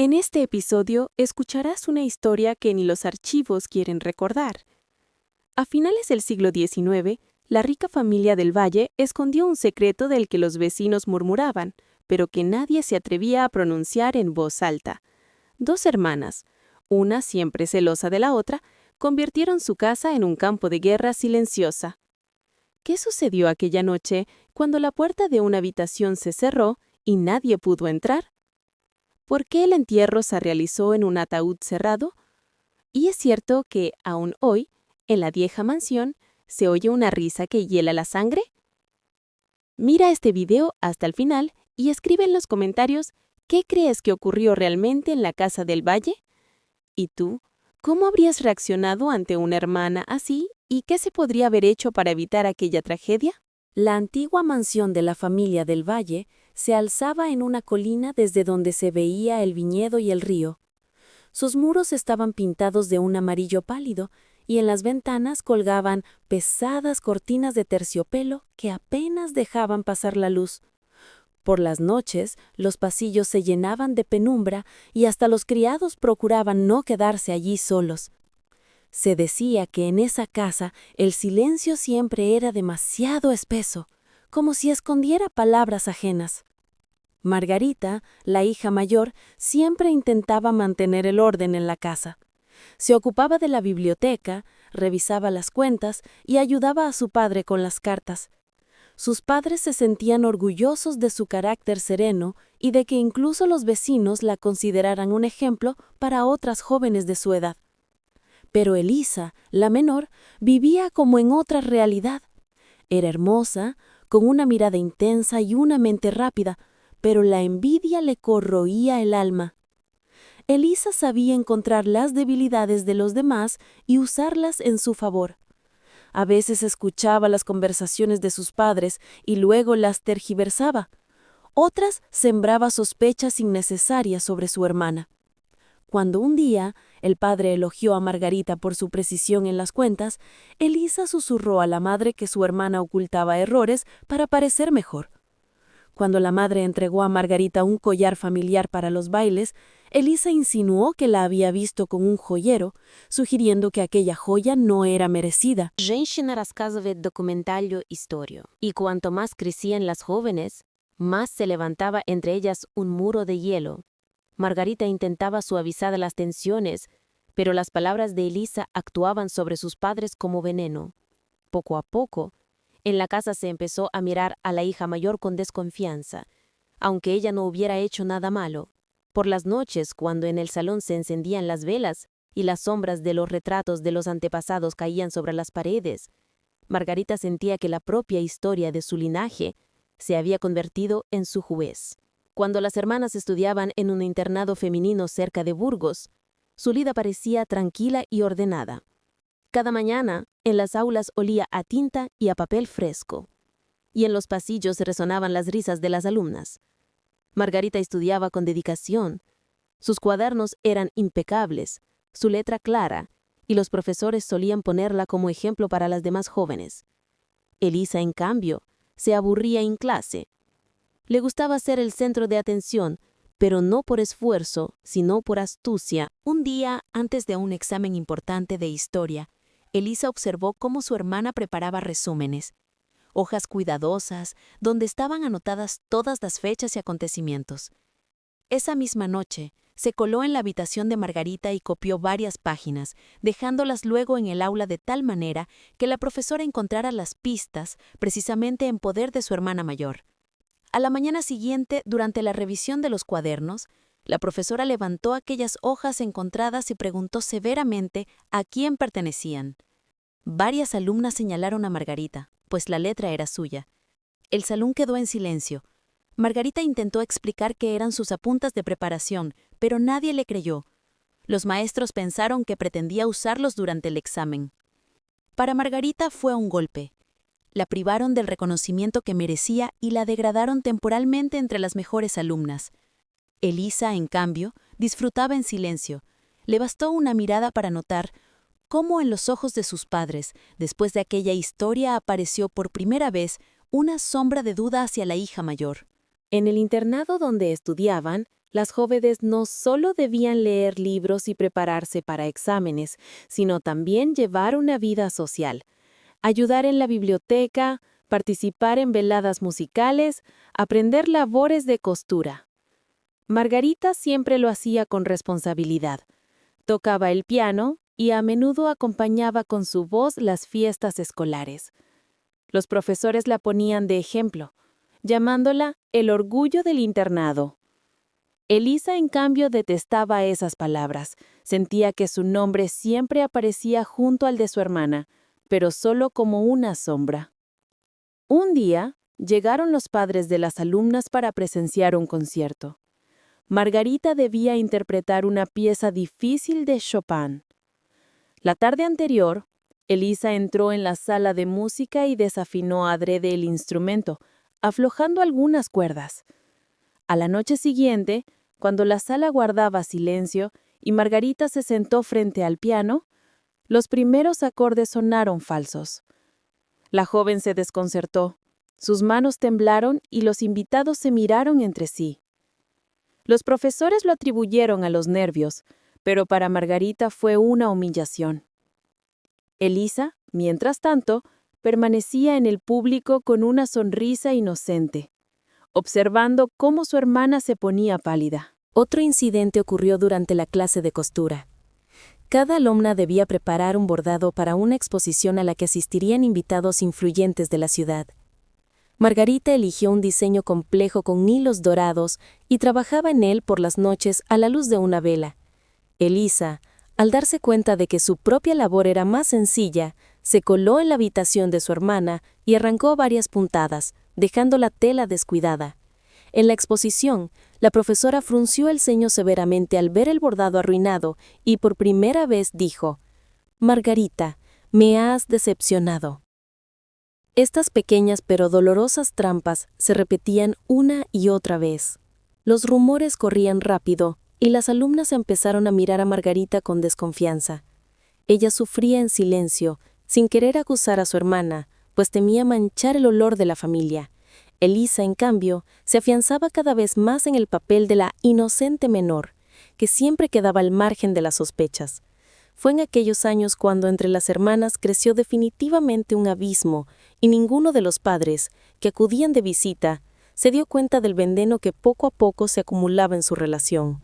En este episodio escucharás una historia que ni los archivos quieren recordar. A finales del siglo XIX, la rica familia del Valle escondió un secreto del que los vecinos murmuraban, pero que nadie se atrevía a pronunciar en voz alta. Dos hermanas, una siempre celosa de la otra, convirtieron su casa en un campo de guerra silenciosa. ¿Qué sucedió aquella noche cuando la puerta de una habitación se cerró y nadie pudo entrar? ¿Por qué el entierro se realizó en un ataúd cerrado? Y es cierto que, aún hoy, en la vieja mansión, ¿se oye una risa que hiela la sangre? Mira este video hasta el final y escribe en los comentarios qué crees que ocurrió realmente en la casa del Valle. ¿Y tú? ¿Cómo habrías reaccionado ante una hermana así y qué se podría haber hecho para evitar aquella tragedia? La antigua mansión de la familia del Valle se alzaba en una colina desde donde se veía el viñedo y el río. Sus muros estaban pintados de un amarillo pálido y en las ventanas colgaban pesadas cortinas de terciopelo que apenas dejaban pasar la luz. Por las noches, los pasillos se llenaban de penumbra y hasta los criados procuraban no quedarse allí solos. Se decía que en esa casa el silencio siempre era demasiado espeso, como si escondiera palabras ajenas. Margarita, la hija mayor, siempre intentaba mantener el orden en la casa. Se ocupaba de la biblioteca, revisaba las cuentas y ayudaba a su padre con las cartas. Sus padres se sentían orgullosos de su carácter sereno y de que incluso los vecinos la consideraran un ejemplo para otras jóvenes de su edad. Pero Elisa, la menor, vivía como en otra realidad. Era hermosa, con una mirada intensa y una mente rápida, pero la envidia le corroía el alma. Elisa sabía encontrar las debilidades de los demás y usarlas en su favor. A veces escuchaba las conversaciones de sus padres y luego las tergiversaba. Otras sembraba sospechas innecesarias sobre su hermana. Cuando un día el padre elogió a Margarita por su precisión en las cuentas, Elisa susurró a la madre que su hermana ocultaba errores para parecer mejor. Cuando la madre entregó a Margarita un collar familiar para los bailes, Elisa insinuó que la había visto con un joyero, sugiriendo que aquella joya no era merecida. Женщина рассказывает документальную историю, y cuanto más crecían las jóvenes, más se levantaba entre ellas un muro de hielo. Margarita intentaba suavizar las tensiones, pero las palabras de Elisa actuaban sobre sus padres como veneno. Poco a poco, en la casa se empezó a mirar a la hija mayor con desconfianza, aunque ella no hubiera hecho nada malo. Por las noches, cuando en el salón se encendían las velas y las sombras de los retratos de los antepasados caían sobre las paredes, Margarita sentía que la propia historia de su linaje se había convertido en su juez. Cuando las hermanas estudiaban en un internado femenino cerca de Burgos, su vida parecía tranquila y ordenada. Cada mañana, en las aulas olía a tinta y a papel fresco, y en los pasillos resonaban las risas de las alumnas. Margarita estudiaba con dedicación. Sus cuadernos eran impecables, su letra clara, y los profesores solían ponerla como ejemplo para las demás jóvenes. Elisa, en cambio, se aburría en clase. Le gustaba ser el centro de atención, pero no por esfuerzo, sino por astucia. Un día, antes de un examen importante de historia, Elisa observó cómo su hermana preparaba resúmenes, hojas cuidadosas, donde estaban anotadas todas las fechas y acontecimientos. Esa misma noche, se coló en la habitación de Margarita y copió varias páginas, dejándolas luego en el aula de tal manera que la profesora encontrara las pistas precisamente en poder de su hermana mayor. A la mañana siguiente, durante la revisión de los cuadernos, la profesora levantó aquellas hojas encontradas y preguntó severamente a quién pertenecían. Varias alumnas señalaron a Margarita, pues la letra era suya. El salón quedó en silencio. Margarita intentó explicar que eran sus apuntes de preparación, pero nadie le creyó. Los maestros pensaron que pretendía usarlos durante el examen. Para Margarita fue un golpe. La privaron del reconocimiento que merecía y la degradaron temporalmente entre las mejores alumnas. Elisa, en cambio, disfrutaba en silencio. Le bastó una mirada para notar cómo en los ojos de sus padres, después de aquella historia, apareció por primera vez una sombra de duda hacia la hija mayor. En el internado donde estudiaban, Las jóvenes no solo debían leer libros y prepararse para exámenes, sino también llevar una vida social, ayudar en la biblioteca, participar en veladas musicales, aprender labores de costura. Margarita siempre lo hacía con responsabilidad. Tocaba el piano y a menudo acompañaba con su voz las fiestas escolares. Los profesores la ponían de ejemplo, llamándola el orgullo del internado. Elisa, en cambio, detestaba esas palabras. Sentía que su nombre siempre aparecía junto al de su hermana, pero solo como una sombra. Un día, llegaron los padres de las alumnas para presenciar un concierto. Margarita debía interpretar una pieza difícil de Chopin. La tarde anterior, Elisa entró en la sala de música y desafinó adrede el instrumento, aflojando algunas cuerdas. A la noche siguiente, cuando la sala guardaba silencio y Margarita se sentó frente al piano, los primeros acordes sonaron falsos. La joven se desconcertó, sus manos temblaron y los invitados se miraron entre sí. Los profesores lo atribuyeron a los nervios, pero para Margarita fue una humillación. Elisa, mientras tanto, permanecía en el público con una sonrisa inocente, observando cómo su hermana se ponía pálida. Otro incidente ocurrió durante la clase de costura. Cada alumna debía preparar un bordado para una exposición a la que asistirían invitados influyentes de la ciudad. Margarita eligió un diseño complejo con hilos dorados y trabajaba en él por las noches a la luz de una vela. Elisa, al darse cuenta de que su propia labor era más sencilla, se coló en la habitación de su hermana y arrancó varias puntadas, dejando la tela descuidada. En la exposición, la profesora frunció el ceño severamente al ver el bordado arruinado y por primera vez dijo: «Margarita, me has decepcionado». Estas pequeñas pero dolorosas trampas se repetían una y otra vez. Los rumores corrían rápido y las alumnas empezaron a mirar a Margarita con desconfianza. Ella sufría en silencio, sin querer acusar a su hermana, pues temía manchar el olor de la familia. Elisa, en cambio, se afianzaba cada vez más en el papel de la inocente menor, que siempre quedaba al margen de las sospechas. Fue en aquellos años cuando entre las hermanas creció definitivamente un abismo y ninguno de los padres, que acudían de visita, se dio cuenta del veneno que poco a poco se acumulaba en su relación.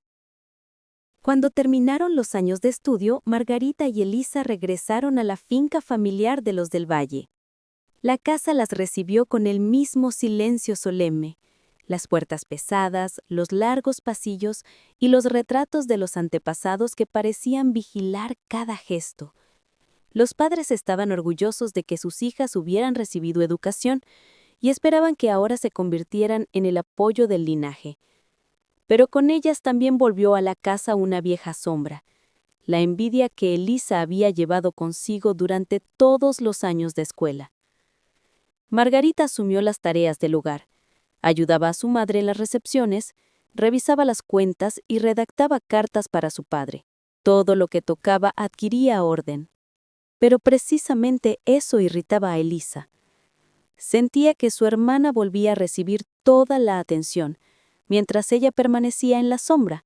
Cuando terminaron los años de estudio, Margarita y Elisa regresaron a la finca familiar de los del Valle. La casa las recibió con el mismo silencio solemne, las puertas pesadas, los largos pasillos y los retratos de los antepasados que parecían vigilar cada gesto. Los padres estaban orgullosos de que sus hijas hubieran recibido educación y esperaban que ahora se convirtieran en el apoyo del linaje. Pero con ellas también volvió a la casa una vieja sombra, la envidia que Elisa había llevado consigo durante todos los años de escuela. Margarita asumió las tareas del hogar, ayudaba a su madre en las recepciones, revisaba las cuentas y redactaba cartas para su padre. Todo lo que tocaba adquiría orden. Pero precisamente eso irritaba a Elisa. Sentía que su hermana volvía a recibir toda la atención, mientras ella permanecía en la sombra.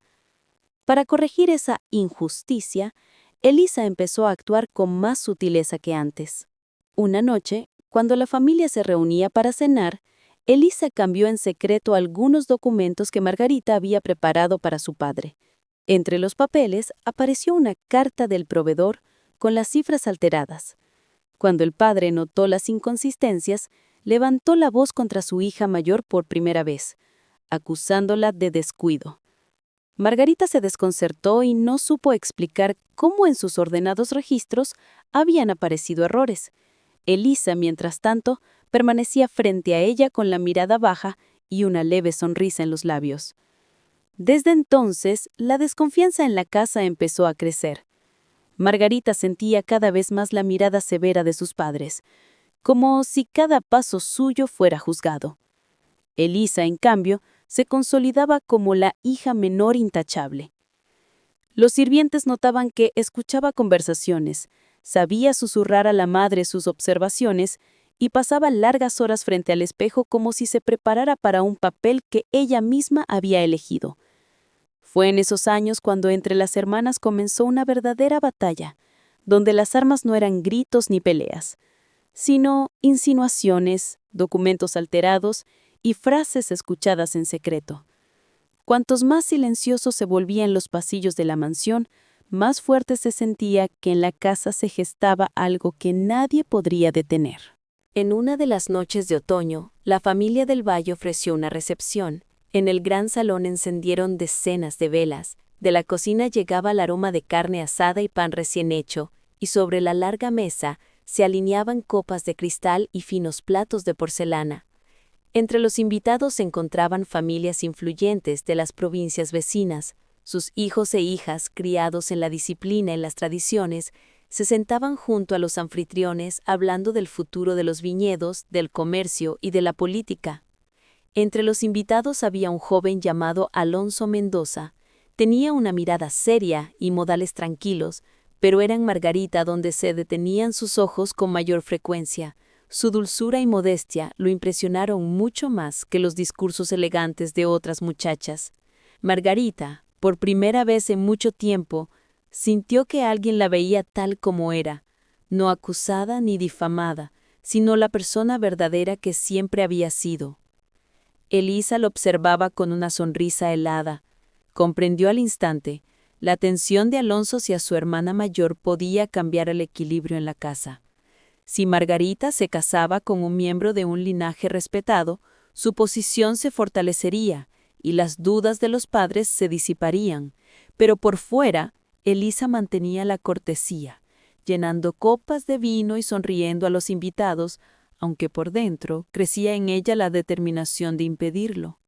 Para corregir esa injusticia, Elisa empezó a actuar con más sutileza que antes. Una noche, cuando la familia se reunía para cenar, Elisa cambió en secreto algunos documentos que Margarita había preparado para su padre. Entre los papeles apareció una carta del proveedor con las cifras alteradas. Cuando el padre notó las inconsistencias, levantó la voz contra su hija mayor por primera vez, acusándola de descuido. Margarita se desconcertó y no supo explicar cómo en sus ordenados registros habían aparecido errores. Elisa, mientras tanto, permanecía frente a ella con la mirada baja y una leve sonrisa en los labios. Desde entonces, la desconfianza en la casa empezó a crecer. Margarita sentía cada vez más la mirada severa de sus padres, como si cada paso suyo fuera juzgado. Elisa, en cambio, se consolidaba como la hija menor intachable. Los sirvientes notaban que escuchaba conversaciones, sabía susurrar a la madre sus observaciones y pasaba largas horas frente al espejo como si se preparara para un papel que ella misma había elegido. Fue en esos años cuando entre las hermanas comenzó una verdadera batalla, donde las armas no eran gritos ni peleas, sino insinuaciones, documentos alterados y frases escuchadas en secreto. Cuantos más silenciosos se volvían los pasillos de la mansión, más fuerte se sentía que en la casa se gestaba algo que nadie podría detener. En una de las noches de otoño, la familia del Valle ofreció una recepción. En el gran salón encendieron decenas de velas. De la cocina llegaba el aroma de carne asada y pan recién hecho, y sobre la larga mesa se alineaban copas de cristal y finos platos de porcelana. Entre los invitados se encontraban familias influyentes de las provincias vecinas. Sus hijos e hijas, criados en la disciplina y las tradiciones, se sentaban junto a los anfitriones hablando del futuro de los viñedos, del comercio y de la política. Entre los invitados había un joven llamado Alonso Mendoza. Tenía una mirada seria y modales tranquilos, pero era en Margarita donde se detenían sus ojos con mayor frecuencia. Su dulzura y modestia lo impresionaron mucho más que los discursos elegantes de otras muchachas. Margarita, por primera vez en mucho tiempo, sintió que alguien la veía tal como era, no acusada ni difamada, sino la persona verdadera que siempre había sido. Elisa lo observaba con una sonrisa helada. Comprendió al instante, la atención de Alonso hacia su hermana mayor podía cambiar el equilibrio en la casa. Si Margarita se casaba con un miembro de un linaje respetado, su posición se fortalecería y las dudas de los padres se disiparían, pero por fuera, Elisa mantenía la cortesía, llenando copas de vino y sonriendo a los invitados, aunque por dentro crecía en ella la determinación de impedirlo.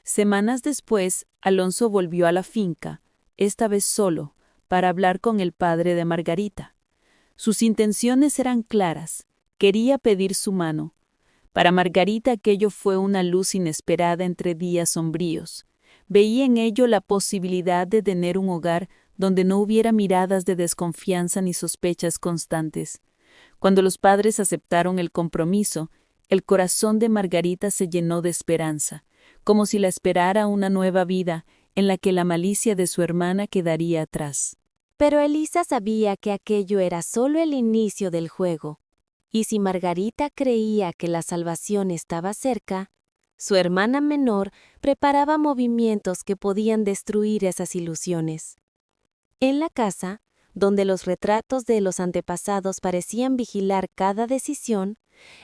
Semanas después, Alonso volvió a la finca, esta vez solo, para hablar con el padre de Margarita. Sus intenciones eran claras, quería pedir su mano. Para Margarita aquello fue una luz inesperada entre días sombríos. Veía en ello la posibilidad de tener un hogar donde no hubiera miradas de desconfianza ni sospechas constantes. Cuando los padres aceptaron el compromiso, el corazón de Margarita se llenó de esperanza, como si la esperara una nueva vida en la que la malicia de su hermana quedaría atrás. Pero Elisa sabía que aquello era solo el inicio del juego, y si Margarita creía que la salvación estaba cerca, su hermana menor preparaba movimientos que podían destruir esas ilusiones. En la casa, donde los retratos de los antepasados parecían vigilar cada decisión,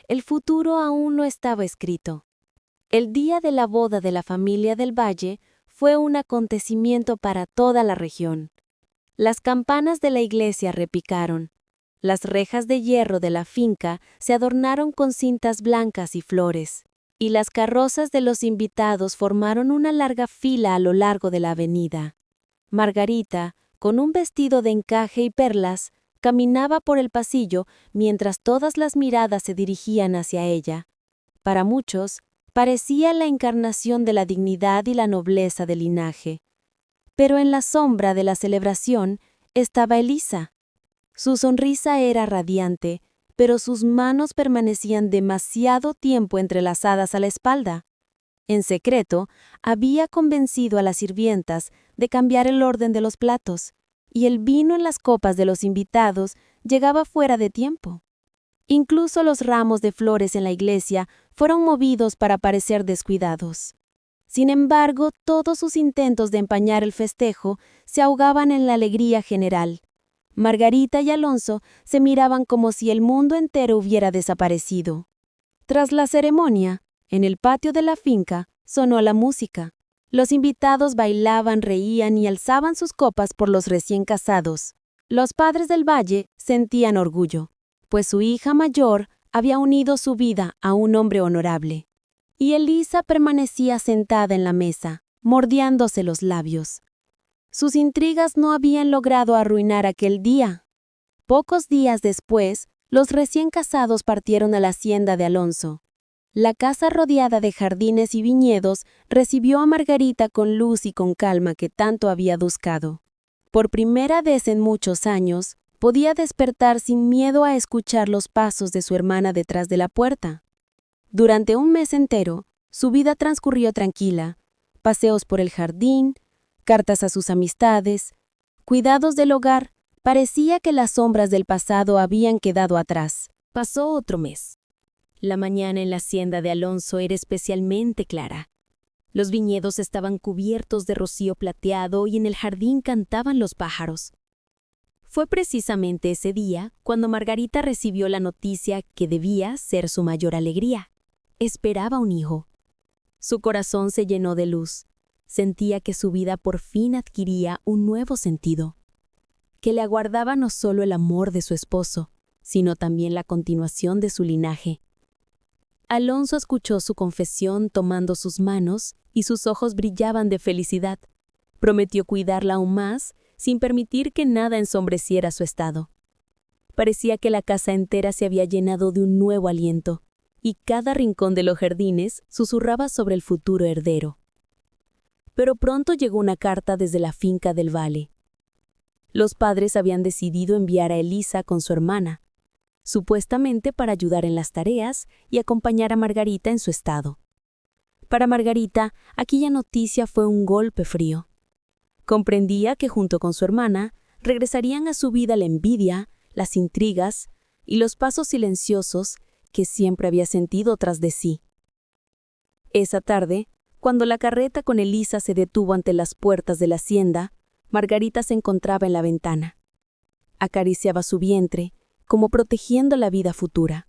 el futuro aún no estaba escrito. El día de la boda de la familia del Valle fue un acontecimiento para toda la región. Las campanas de la iglesia repicaron. Las rejas de hierro de la finca se adornaron con cintas blancas y flores, y las carrozas de los invitados formaron una larga fila a lo largo de la avenida. Margarita, con un vestido de encaje y perlas, caminaba por el pasillo mientras todas las miradas se dirigían hacia ella. Para muchos, parecía la encarnación de la dignidad y la nobleza del linaje. Pero en la sombra de la celebración estaba Elisa. Su sonrisa era radiante, pero sus manos permanecían demasiado tiempo entrelazadas a la espalda. En secreto, había convencido a las sirvientas de cambiar el orden de los platos, y el vino en las copas de los invitados llegaba fuera de tiempo. Incluso los ramos de flores en la iglesia fueron movidos para parecer descuidados. Sin embargo, todos sus intentos de empañar el festejo se ahogaban en la alegría general. Margarita y Alonso se miraban como si el mundo entero hubiera desaparecido. Tras la ceremonia, en el patio de la finca, sonó la música. Los invitados bailaban, reían y alzaban sus copas por los recién casados. Los padres del Valle sentían orgullo, pues su hija mayor había unido su vida a un hombre honorable. Y Elisa permanecía sentada en la mesa, mordiéndose los labios. Sus intrigas no habían logrado arruinar aquel día. Pocos días después, los recién casados partieron a la hacienda de Alonso. La casa rodeada de jardines y viñedos recibió a Margarita con luz y con calma que tanto había buscado. Por primera vez en muchos años, podía despertar sin miedo a escuchar los pasos de su hermana detrás de la puerta. Durante un mes entero, su vida transcurrió tranquila. Paseos por el jardín, cartas a sus amistades, cuidados del hogar. Parecía que las sombras del pasado habían quedado atrás. Pasó otro mes. La mañana en la hacienda de Alonso era especialmente clara. Los viñedos estaban cubiertos de rocío plateado y en el jardín cantaban los pájaros. Fue precisamente ese día cuando Margarita recibió la noticia que debía ser su mayor alegría. Esperaba un hijo. Su corazón se llenó de luz. Sentía que su vida por fin adquiría un nuevo sentido, que le aguardaba no solo el amor de su esposo, sino también la continuación de su linaje. Alonso escuchó su confesión tomando sus manos y sus ojos brillaban de felicidad. Prometió cuidarla aún más, sin permitir que nada ensombreciera su estado. Parecía que la casa entera se había llenado de un nuevo aliento, y cada rincón de los jardines susurraba sobre el futuro heredero. Pero pronto llegó una carta desde la finca del Valle. Los padres habían decidido enviar a Elisa con su hermana, supuestamente para ayudar en las tareas y acompañar a Margarita en su estado. Para Margarita, aquella noticia fue un golpe frío. Comprendía que junto con su hermana regresarían a su vida la envidia, las intrigas y los pasos silenciosos que siempre había sentido tras de sí. Esa tarde, cuando la carreta con Elisa se detuvo ante las puertas de la hacienda, Margarita se encontraba en la ventana. Acariciaba su vientre, como protegiendo la vida futura,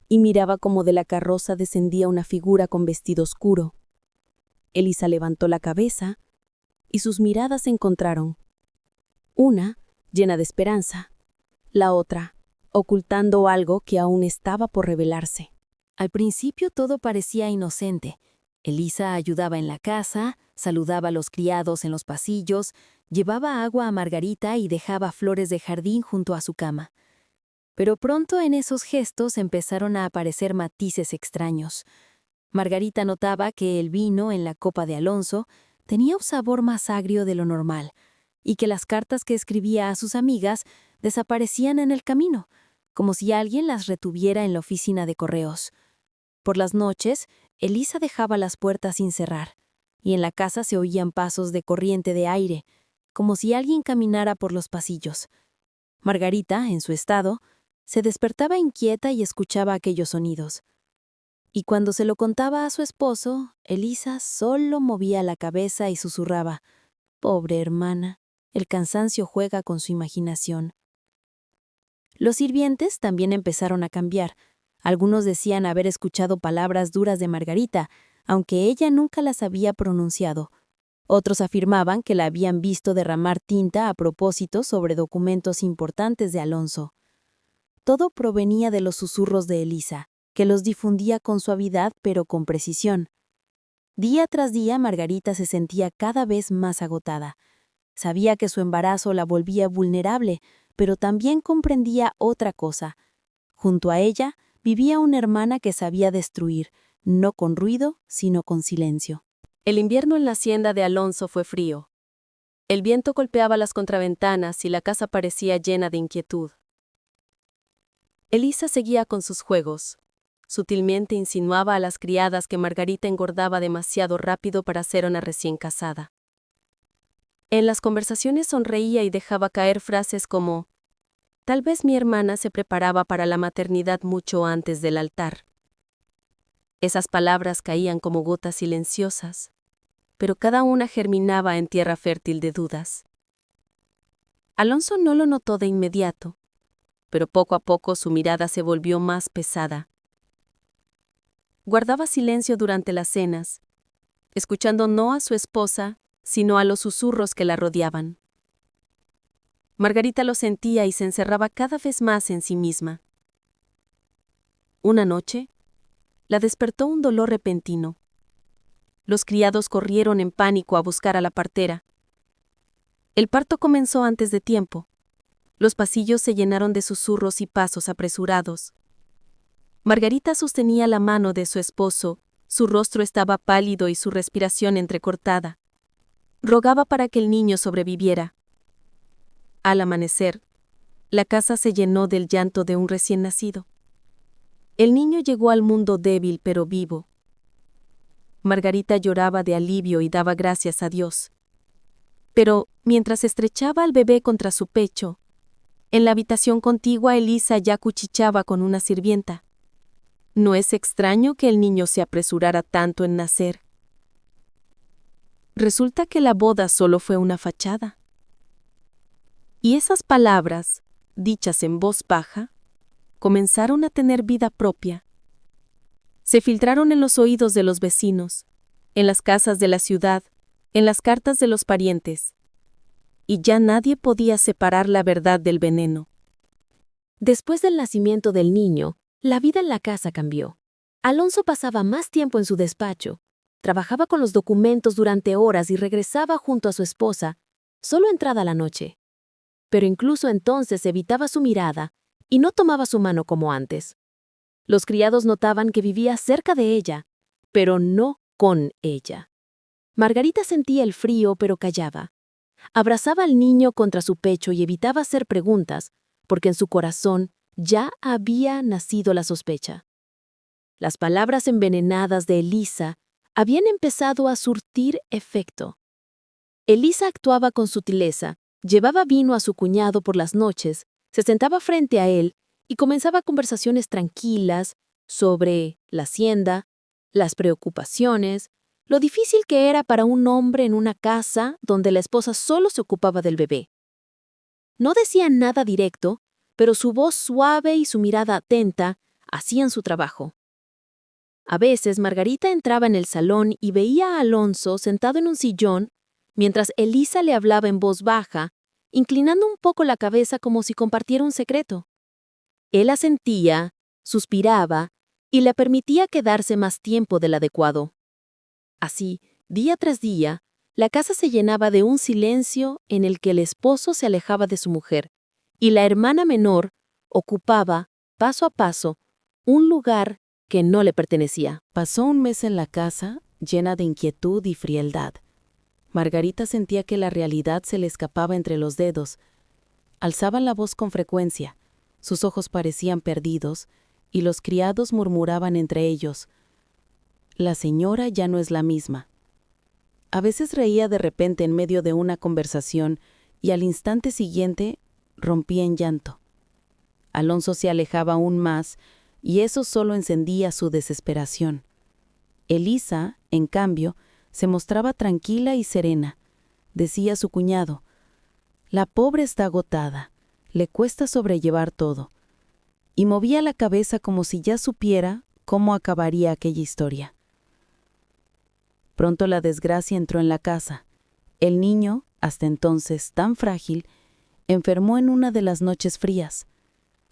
y miraba cómo de la carroza descendía una figura con vestido oscuro. Elisa levantó la cabeza y sus miradas se encontraron. Una, llena de esperanza, la otra, ocultando algo que aún estaba por revelarse. Al principio todo parecía inocente. Elisa ayudaba en la casa, saludaba a los criados en los pasillos, llevaba agua a Margarita y dejaba flores de jardín junto a su cama. Pero pronto en esos gestos empezaron a aparecer matices extraños. Margarita notaba que el vino en la copa de Alonso tenía un sabor más agrio de lo normal, y que las cartas que escribía a sus amigas desaparecían en el camino, como si alguien las retuviera en la oficina de correos. Por las noches, Elisa dejaba las puertas sin cerrar, y en la casa se oían pasos de corriente de aire, como si alguien caminara por los pasillos. Margarita, en su estado, se despertaba inquieta y escuchaba aquellos sonidos. Y cuando se lo contaba a su esposo, Elisa solo movía la cabeza y susurraba: «Pobre hermana, el cansancio juega con su imaginación». Los sirvientes también empezaron a cambiar. Algunos decían haber escuchado palabras duras de Margarita, aunque ella nunca las había pronunciado. Otros afirmaban que la habían visto derramar tinta a propósito sobre documentos importantes de Alonso. Todo provenía de los susurros de Elisa, que los difundía con suavidad pero con precisión. Día tras día Margarita se sentía cada vez más agotada. Sabía que su embarazo la volvía vulnerable, pero también comprendía otra cosa. Junto a ella vivía una hermana que sabía destruir, no con ruido, sino con silencio. El invierno en la hacienda de Alonso fue frío. El viento golpeaba las contraventanas y la casa parecía llena de inquietud. Elisa seguía con sus juegos. Sutilmente insinuaba a las criadas que Margarita engordaba demasiado rápido para ser una recién casada. En las conversaciones sonreía y dejaba caer frases como: «Tal vez mi hermana se preparaba para la maternidad mucho antes del altar». Esas palabras caían como gotas silenciosas, pero cada una germinaba en tierra fértil de dudas. Alonso no lo notó de inmediato, pero poco a poco su mirada se volvió más pesada. Guardaba silencio durante las cenas, escuchando no a su esposa, sino a los susurros que la rodeaban. Margarita lo sentía y se encerraba cada vez más en sí misma. Una noche, la despertó un dolor repentino. Los criados corrieron en pánico a buscar a la partera. El parto comenzó antes de tiempo. Los pasillos se llenaron de susurros y pasos apresurados. Margarita sostenía la mano de su esposo, su rostro estaba pálido y su respiración entrecortada. Rogaba para que el niño sobreviviera. Al amanecer, la casa se llenó del llanto de un recién nacido. El niño llegó al mundo débil pero vivo. Margarita lloraba de alivio y daba gracias a Dios. Pero, mientras estrechaba al bebé contra su pecho, en la habitación contigua Elisa ya cuchicheaba con una sirvienta. No es extraño que el niño se apresurara tanto en nacer. Resulta que la boda solo fue una fachada. Y esas palabras, dichas en voz baja, comenzaron a tener vida propia. Se filtraron en los oídos de los vecinos, en las casas de la ciudad, en las cartas de los parientes. Y ya nadie podía separar la verdad del veneno. Después del nacimiento del niño, la vida en la casa cambió. Alonso pasaba más tiempo en su despacho, trabajaba con los documentos durante horas y regresaba junto a su esposa, solo entrada la noche. Pero incluso entonces evitaba su mirada y no tomaba su mano como antes. Los criados notaban que vivía cerca de ella, pero no con ella. Margarita sentía el frío, pero callaba. Abrazaba al niño contra su pecho y evitaba hacer preguntas, porque en su corazón ya había nacido la sospecha. Las palabras envenenadas de Elisa habían empezado a surtir efecto. Elisa actuaba con sutileza, llevaba vino a su cuñado por las noches, se sentaba frente a él y comenzaba conversaciones tranquilas sobre la hacienda, las preocupaciones, lo difícil que era para un hombre en una casa donde la esposa solo se ocupaba del bebé. No decía nada directo, pero su voz suave y su mirada atenta hacían su trabajo. A veces Margarita entraba en el salón y veía a Alonso sentado en un sillón, mientras Elisa le hablaba en voz baja, inclinando un poco la cabeza como si compartiera un secreto. Él asentía, suspiraba y le permitía quedarse más tiempo del adecuado. Así, día tras día, la casa se llenaba de un silencio en el que el esposo se alejaba de su mujer y la hermana menor ocupaba, paso a paso, un lugar que no le pertenecía. Pasó un mes en la casa, llena de inquietud y frialdad. Margarita sentía que la realidad se le escapaba entre los dedos. Alzaba la voz con frecuencia, sus ojos parecían perdidos, y los criados murmuraban entre ellos: «La señora ya no es la misma». A veces reía de repente en medio de una conversación y al instante siguiente rompía en llanto. Alonso se alejaba aún más y eso solo encendía su desesperación. Elisa, en cambio, se mostraba tranquila y serena. Decía su cuñado: «La pobre está agotada, le cuesta sobrellevar todo». Y movía la cabeza como si ya supiera cómo acabaría aquella historia. Pronto la desgracia entró en la casa. El niño, hasta entonces tan frágil, enfermó en una de las noches frías.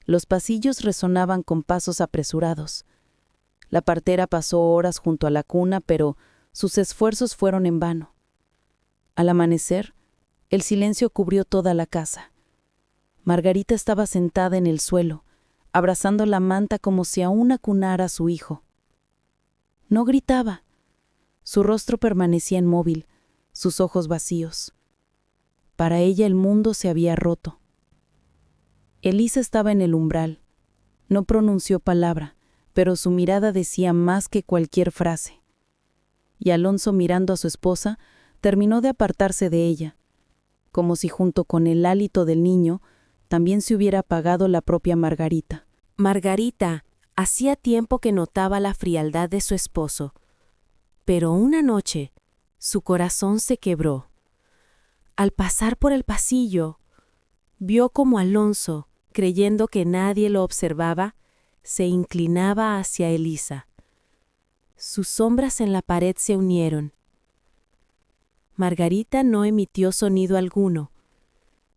Los pasillos resonaban con pasos apresurados. La partera pasó horas junto a la cuna, pero sus esfuerzos fueron en vano. Al amanecer, el silencio cubrió toda la casa. Margarita estaba sentada en el suelo, abrazando la manta como si aún acunara a su hijo. No gritaba. Su rostro permanecía inmóvil, sus ojos vacíos. Para ella el mundo se había roto. Elisa estaba en el umbral. No pronunció palabra, pero su mirada decía más que cualquier frase. Y Alonso, mirando a su esposa, terminó de apartarse de ella, como si junto con el hálito del niño también se hubiera apagado la propia Margarita. Margarita hacía tiempo que notaba la frialdad de su esposo, pero una noche su corazón se quebró. Al pasar por el pasillo, vio como Alonso, creyendo que nadie lo observaba, se inclinaba hacia Elisa. Sus sombras en la pared se unieron. Margarita no emitió sonido alguno,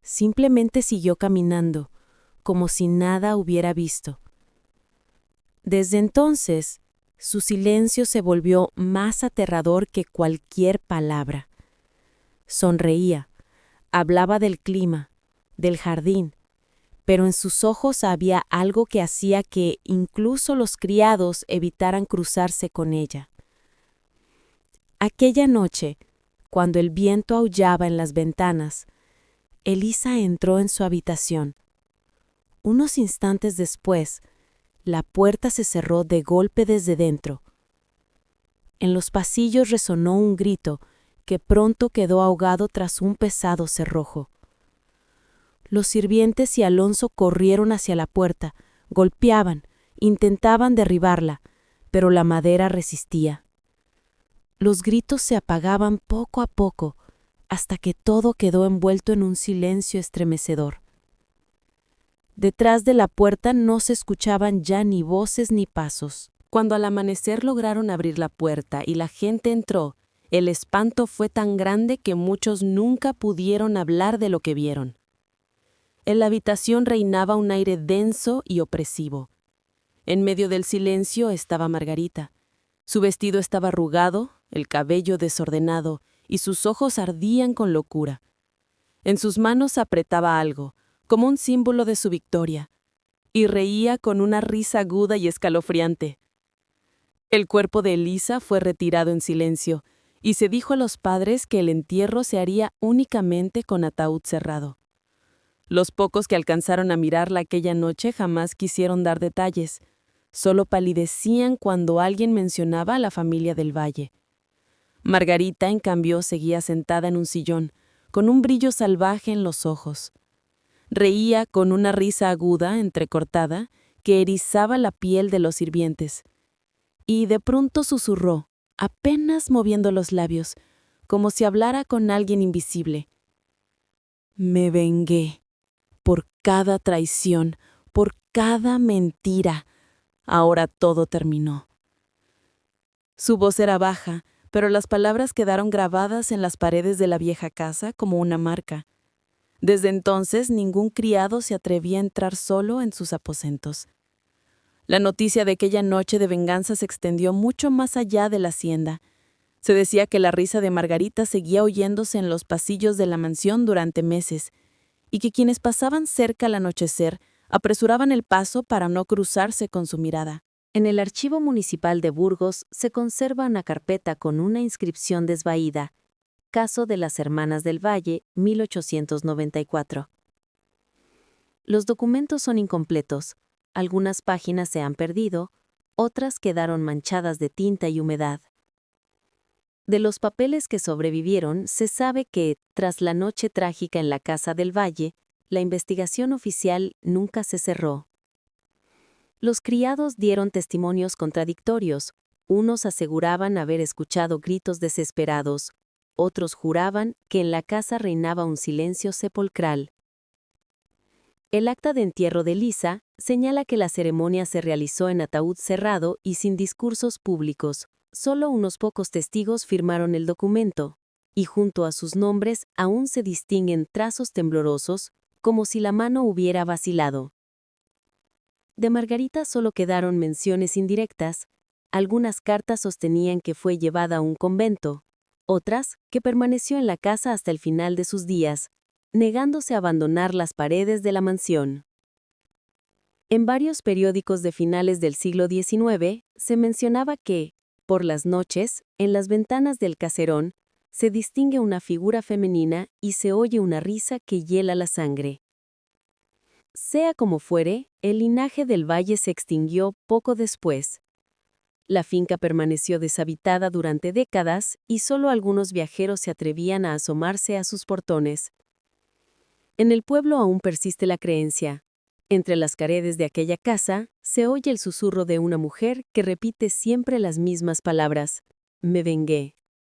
simplemente siguió caminando, como si nada hubiera visto. Desde entonces, su silencio se volvió más aterrador que cualquier palabra. Sonreía, hablaba del clima, del jardín, pero en sus ojos había algo que hacía que incluso los criados evitaran cruzarse con ella. Aquella noche, cuando el viento aullaba en las ventanas, Elisa entró en su habitación. Unos instantes después, la puerta se cerró de golpe desde dentro. En los pasillos resonó un grito que pronto quedó ahogado tras un pesado cerrojo. Los sirvientes y Alonso corrieron hacia la puerta, golpeaban, intentaban derribarla, pero la madera resistía. Los gritos se apagaban poco a poco, hasta que todo quedó envuelto en un silencio estremecedor. Detrás de la puerta no se escuchaban ya ni voces ni pasos. Cuando al amanecer lograron abrir la puerta y la gente entró, el espanto fue tan grande que muchos nunca pudieron hablar de lo que vieron. En la habitación reinaba un aire denso y opresivo. En medio del silencio estaba Margarita. Su vestido estaba arrugado, el cabello desordenado, y sus ojos ardían con locura. En sus manos apretaba algo, como un símbolo de su victoria, y reía con una risa aguda y escalofriante. El cuerpo de Elisa fue retirado en silencio, y se dijo a los padres que el entierro se haría únicamente con ataúd cerrado. Los pocos que alcanzaron a mirarla aquella noche jamás quisieron dar detalles, solo palidecían cuando alguien mencionaba a la familia del Valle. Margarita, en cambio, seguía sentada en un sillón, con un brillo salvaje en los ojos. Reía con una risa aguda, entrecortada, que erizaba la piel de los sirvientes. Y de pronto susurró, apenas moviendo los labios, como si hablara con alguien invisible. Me vengué. Por cada traición, por cada mentira. Ahora todo terminó. Su voz era baja, pero las palabras quedaron grabadas en las paredes de la vieja casa como una marca. Desde entonces ningún criado se atrevía a entrar solo en sus aposentos. La noticia de aquella noche de venganza se extendió mucho más allá de la hacienda. Se decía que la risa de Margarita seguía oyéndose en los pasillos de la mansión durante meses, y que quienes pasaban cerca al anochecer apresuraban el paso para no cruzarse con su mirada. En el Archivo Municipal de Burgos se conserva una carpeta con una inscripción desvaída, Caso de las Hermanas del Valle, 1894. Los documentos son incompletos, algunas páginas se han perdido, otras quedaron manchadas de tinta y humedad. De los papeles que sobrevivieron, se sabe que, tras la noche trágica en la Casa del Valle, la investigación oficial nunca se cerró. Los criados dieron testimonios contradictorios. Unos aseguraban haber escuchado gritos desesperados, otros juraban que en la casa reinaba un silencio sepulcral. El acta de entierro de Elisa señala que la ceremonia se realizó en ataúd cerrado y sin discursos públicos. Solo unos pocos testigos firmaron el documento, y junto a sus nombres aún se distinguen trazos temblorosos, como si la mano hubiera vacilado. De Margarita solo quedaron menciones indirectas. Algunas cartas sostenían que fue llevada a un convento, otras que permaneció en la casa hasta el final de sus días, negándose a abandonar las paredes de la mansión. En varios periódicos de finales del siglo XIX se mencionaba que, por las noches, en las ventanas del caserón, se distingue una figura femenina y se oye una risa que hiela la sangre. Sea como fuere, el linaje del Valle se extinguió poco después. La finca permaneció deshabitada durante décadas y solo algunos viajeros se atrevían a asomarse a sus portones. En el pueblo aún persiste la creencia. Entre las paredes de aquella casa se oye el susurro de una mujer que repite siempre las mismas palabras: me vengué.